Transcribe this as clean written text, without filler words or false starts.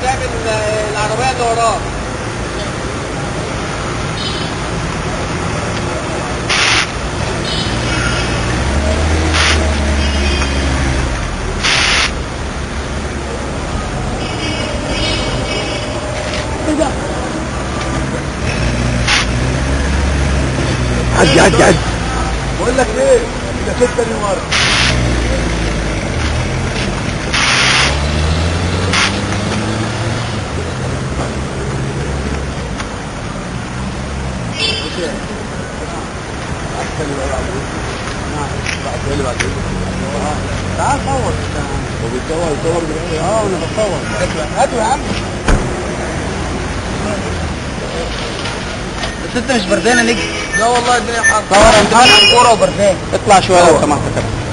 تعمل العربيه اللي وراك. ايه ده؟ عدي. بقول لك ايه؟ ده كده تاني مره. تعال صور. هو بيصور دلوقتي؟ انا بصور. هاتوا يا عم. بس انت مش بردان يا نجم. لا والله الدنيا حر. صور امتحان الكوره وبردان. اطلع شويه لو سمحت كده.